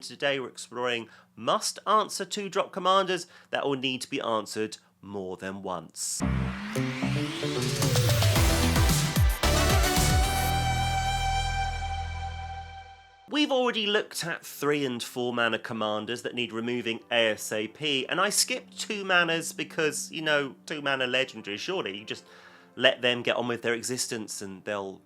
Today we're exploring must-answer 2-drop commanders that will need to be answered more than once. We've already looked at 3 and 4 mana commanders that need removing ASAP, and I skipped 2 manas because, 2 mana legendary, surely you just let them get on with their existence and they'll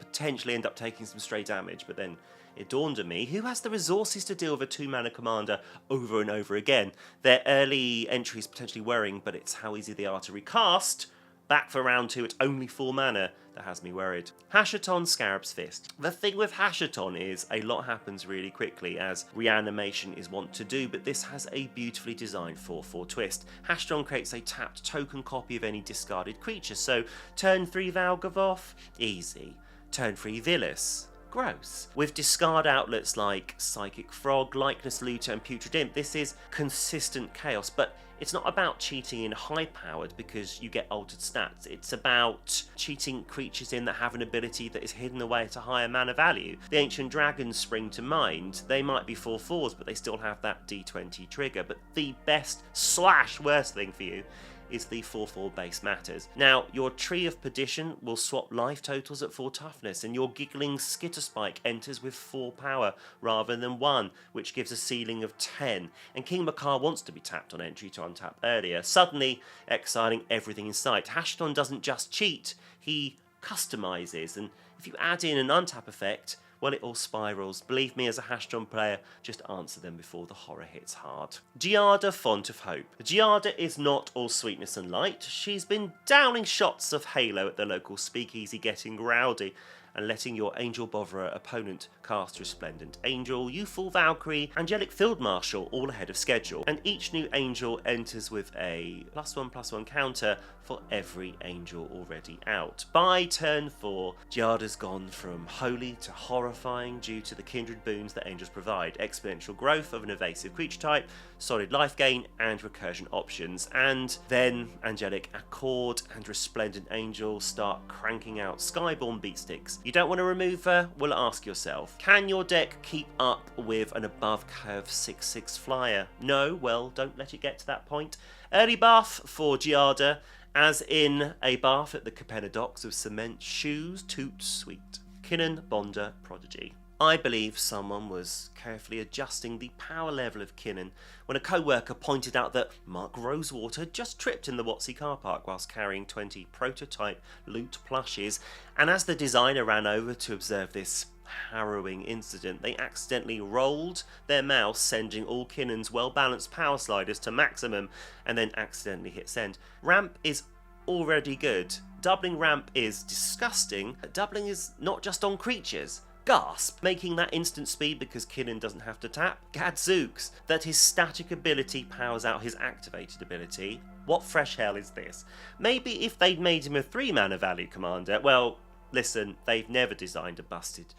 potentially end up taking some stray damage, but then it dawned on me, who has the resources to deal with a 2 mana commander over and over again? Their early entry is potentially worrying, but it's how easy they are to recast. Back for round 2 at only 4 mana that has me worried. Hashaton, Scarab's Fist. The thing with Hashaton is a lot happens really quickly, as reanimation is wont to do, but this has a beautifully designed 4/4 twist. Hashaton creates a tapped token copy of any discarded creature, so turn 3 Valgavoth, easy. Turn 3 Villas, gross. With discard outlets like Psychic Frog, Likeness Looter and Putrid Imp, this is consistent chaos, but it's not about cheating in high-powered because you get altered stats. It's about cheating creatures in that have an ability that is hidden away at a higher mana value. The Ancient Dragons spring to mind. They might be 4/4s, but they still have that D20 trigger. But the best/worst thing for you is the 4/4 base matters. Now, your Tree of Perdition will swap life totals at 4 toughness, and your Giggling Skitterspike enters with 4 power rather than 1, which gives a ceiling of 10. And King Makar wants to be tapped on entry to untap earlier, suddenly exiling everything in sight. Hashaton doesn't just cheat, he customizes, and if you add in an untap effect, well, it all spirals. Believe me, as a Hashaton player, just answer them before the horror hits hard. Giada, Font of Hope. Giada is not all sweetness and light. She's been downing shots of Halo at the local speakeasy, getting rowdy, and letting your Angel Botherer opponent cast Resplendent Angel, Youthful Valkyrie, Angelic Field Marshal all ahead of schedule, and each new Angel enters with a +1/+1 counter for every Angel already out. By turn 4, Giada's gone from holy to horrifying due to the kindred boons that Angels provide, exponential growth of an evasive creature type, solid life gain and recursion options, and then Angelic Accord and Resplendent Angel start cranking out Skyborn beatsticks. You don't want to remove her? Well, ask yourself, can your deck keep up with an above curve 6/6 flyer? No? Well, don't let it get to that point. Early buff for Giada, as in a bath at the Capenna docks of cement shoes, toot sweet. Kinnan, Bonder, Prodigy. I believe someone was carefully adjusting the power level of Kinnan when a co-worker pointed out that Mark Rosewater just tripped in the WotC car park whilst carrying 20 prototype loot plushes, and as the designer ran over to observe this harrowing incident, they accidentally rolled their mouse, sending all Kinnan's well-balanced power sliders to maximum, and then accidentally hit send. Ramp is already good. Doubling ramp is disgusting. Doubling is not just on creatures. Gasp! Making that instant speed because Kinnan doesn't have to tap. Gadzooks! That his static ability powers out his activated ability. What fresh hell is this? Maybe if they'd made him a 3 mana value commander, well, listen, they've never designed a busted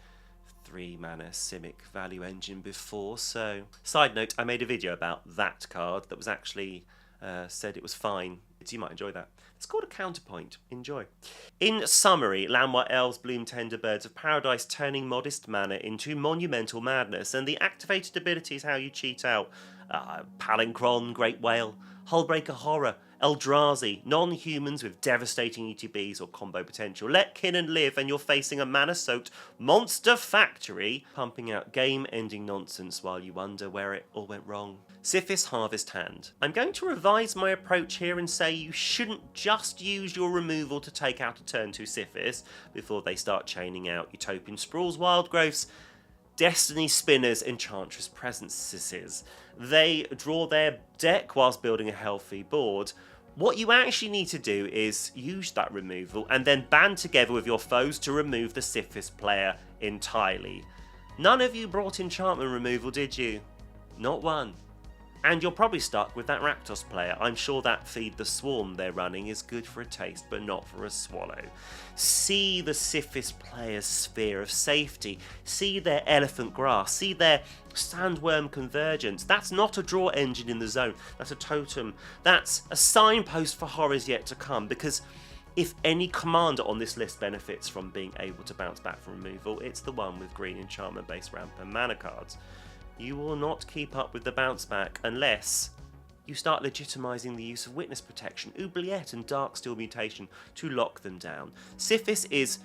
3 mana Simic value engine before, so... Side note, I made a video about that card that was actually said it was fine. So you might enjoy that. It's called a counterpoint. Enjoy. In summary, Landwhite Elves bloom tender birds of paradise, turning modest mana into monumental madness, and the activated ability is how you cheat out. Palinchron, Great Whale, Hullbreaker Horror, Eldrazi, non-humans with devastating ETBs or combo potential. Let Kinnan live and you're facing a mana-soaked monster factory, pumping out game-ending nonsense while you wonder where it all went wrong. Sythis, Harvest Hand. I'm going to revise my approach here and say you shouldn't just use your removal to take out a turn 2 Sythis before they start chaining out Utopian Sprawls, Wild Growths, Destiny Spinners, Enchantress Presences. They draw their deck whilst building a healthy board. What you actually need to do is use that removal and then band together with your foes to remove the Sythis player entirely. None of you brought enchantment removal, did you? Not one. And you're probably stuck with that Rakdos player. I'm sure that Feed the Swarm they're running is good for a taste, but not for a swallow. See the Sythis player's sphere of safety. See their Elephant Grass. See their Sandworm Convergence. That's not a draw engine in the zone. That's a totem. That's a signpost for horrors yet to come, because if any commander on this list benefits from being able to bounce back from removal, it's the one with green enchantment-based ramp and mana cards. You will not keep up with the bounce back unless you start legitimising the use of witness protection, oubliette and darksteel mutation to lock them down. Sythis is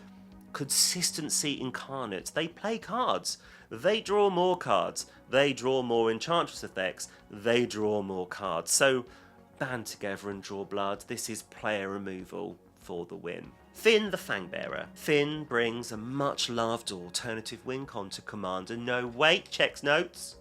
consistency incarnate. They play cards. They draw more cards. They draw more enchantress effects. They draw more cards. So band together and draw blood. This is player removal for the win. Fynn the Fangbearer. Fynn brings a much loved alternative win con to Commander. No wait, checks notes.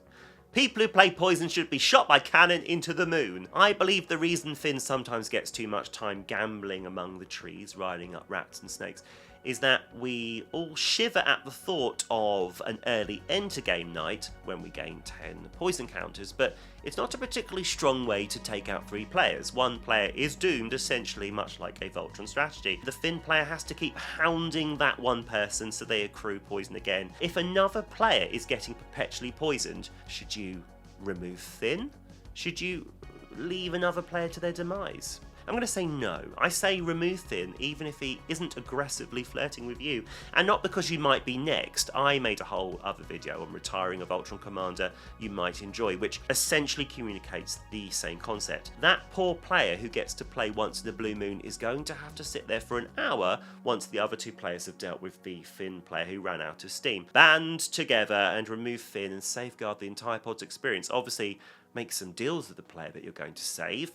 People who play poison should be shot by cannon into the moon. I believe the reason Fynn sometimes gets too much time gambling among the trees, riding up rats and snakes, is that we all shiver at the thought of an early end-to-game night when we gain 10 poison counters, but it's not a particularly strong way to take out 3 players. One player is doomed, essentially much like a Voltron strategy. The Fynn player has to keep hounding that one person so they accrue poison again. If another player is getting perpetually poisoned, should you remove Fynn? Should you leave another player to their demise? I'm going to say no. I say remove Fynn even if he isn't aggressively flirting with you. And not because you might be next. I made a whole other video on retiring a Voltron commander you might enjoy, which essentially communicates the same concept. That poor player who gets to play once in a blue moon is going to have to sit there for an hour once the other 2 players have dealt with the Fynn player who ran out of steam. Band together and remove Fynn and safeguard the entire pod's experience. Obviously, make some deals with the player that you're going to save.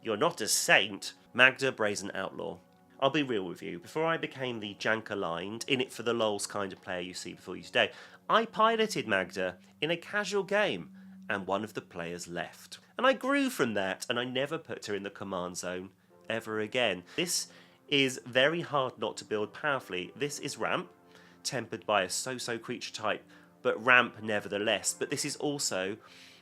You're not a saint. Magda, Brazen, Outlaw. I'll be real with you. Before I became the jank-aligned, in-it-for-the-lols kind of player you see before you today, I piloted Magda in a casual game, and one of the players left. And I grew from that, and I never put her in the command zone ever again. This is very hard not to build powerfully. This is ramp, tempered by a so-so creature type, but ramp nevertheless. But this is also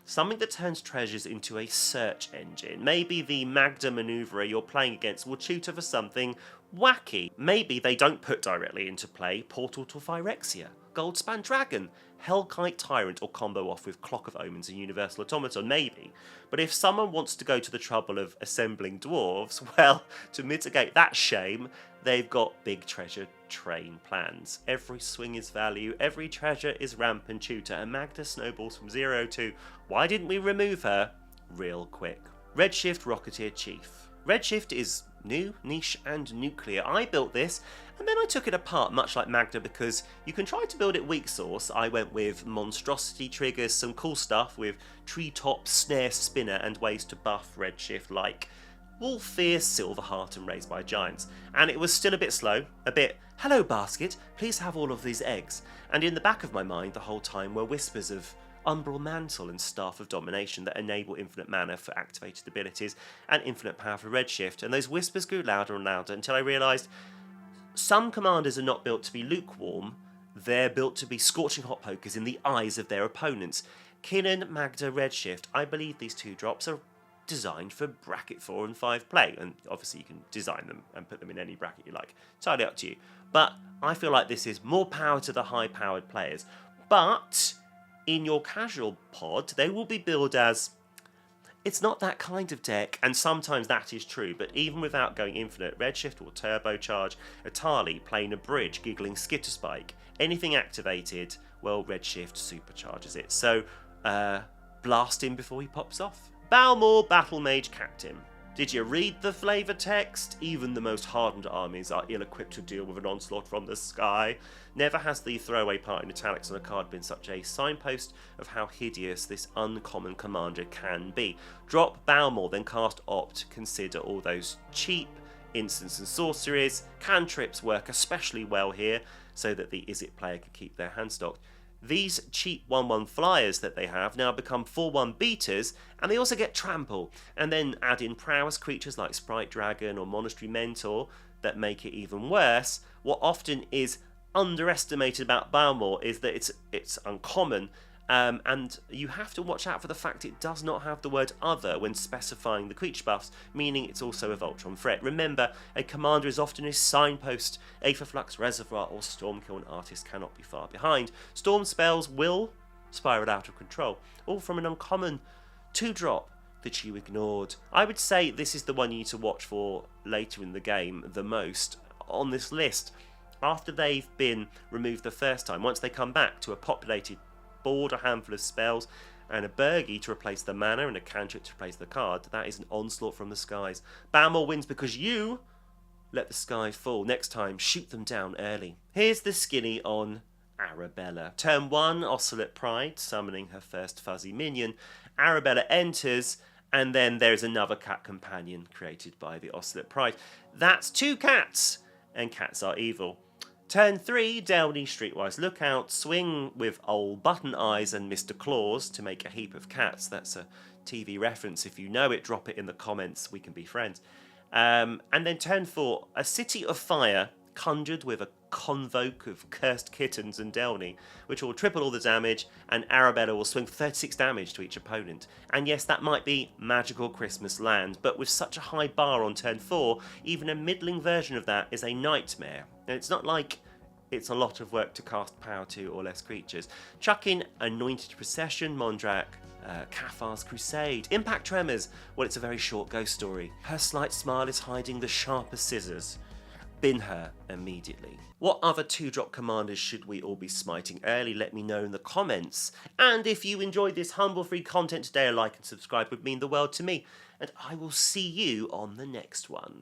something that turns treasures into a search engine. Maybe the Magda maneuverer you're playing against will tutor for something wacky. Maybe they don't put directly into play Portal to Phyrexia, Goldspan Dragon, Hellkite Tyrant, or combo off with Clock of Omens and Universal Automaton, maybe. But if someone wants to go to the trouble of assembling dwarves, well, to mitigate that shame, they've got big treasure train plans. Every swing is value, every treasure is ramp and tutor, and Magda snowballs from 0 to why didn't we remove her real quick. Redshift Rocketeer Chief. Redshift is new, niche, and nuclear. I built this, and then I took it apart, much like Magda, because you can try to build it weak source. I went with monstrosity triggers, some cool stuff with treetop, snare, spinner, and ways to buff Redshift, like Wolfear, Silverheart, and Raised by Giants. And it was still a bit slow, a bit, hello basket, please have all of these eggs. And in the back of my mind the whole time were whispers of Umbral Mantle and Staff of Domination that enable infinite mana for activated abilities and infinite power for Redshift, and those whispers grew louder and louder until I realised some commanders are not built to be lukewarm, they're built to be scorching hot pokers in the eyes of their opponents. Kinnan, Magda, Redshift, I believe these 2 drops are designed for bracket 4 and 5 play, and obviously you can design them and put them in any bracket you like, entirely up to you. But I feel like this is more power to the high-powered players. But in your casual pod, they will be billed as, it's not that kind of deck, and sometimes that is true, but even without going infinite, Redshift will turbocharge Atali, playing a bridge, giggling Skitterspike. Anything activated, well, Redshift supercharges it. So, blast him before he pops off. Balmor, Battlemage Captain. Did you read the flavour text? Even the most hardened armies are ill-equipped to deal with an onslaught from the sky. Never has the throwaway part in italics on a card been such a signpost of how hideous this uncommon commander can be. Drop Balmor, then cast Opt. Consider all those cheap instants and sorceries. Cantrips work especially well here, so that the Izzet player can keep their hand stocked. These cheap 1-1 flyers that they have now become 4-1 beaters, and they also get trample, and then add in prowess creatures like Sprite Dragon or Monastery Mentor that make it even worse. What often is underestimated about Balmor is that it's uncommon, and you have to watch out for the fact it does not have the word other when specifying the creature buffs, meaning it's also a Voltron threat. Remember, a commander is often a signpost. Aetherflux, Reservoir, or Stormkill Artist cannot be far behind. Storm spells will spiral out of control, all from an uncommon 2-drop that you ignored. I would say this is the one you need to watch for later in the game the most on this list. After they've been removed the first time, once they come back to a populated board a handful of spells, and a Bergie to replace the mana and a cantrip to replace the card. That is an onslaught from the skies. Balmor wins because you let the sky fall. Next time, shoot them down early. Here's the skinny on Arabella. Turn 1, Oscillate Pride, summoning her first fuzzy minion. Arabella enters, and then there's another cat companion created by the Oscillate Pride. That's 2 cats, and cats are evil. Turn 3, Delney Streetwise Lookout, swing with old Button Eyes and Mr. Claus to make a heap of cats. That's a TV reference. If you know it, drop it in the comments. We can be friends. And then turn 4, a City of Fire, conjured with a convoke of cursed kittens and Delney, which will triple all the damage, and Arabella will swing for 36 damage to each opponent. And yes, that might be magical Christmas land, but with such a high bar on turn 4, even a middling version of that is a nightmare. And it's not like it's a lot of work to cast power 2 or less creatures. Chuck in Anointed Procession, Mondrak, Cafar's Crusade, Impact Tremors. Well, it's a very short ghost story. Her slight smile is hiding the sharpest scissors. Bin her immediately. What other 2-drop commanders should we all be smiting early? Let me know in the comments. And if you enjoyed this humble free content today, a like and subscribe would mean the world to me. And I will see you on the next one.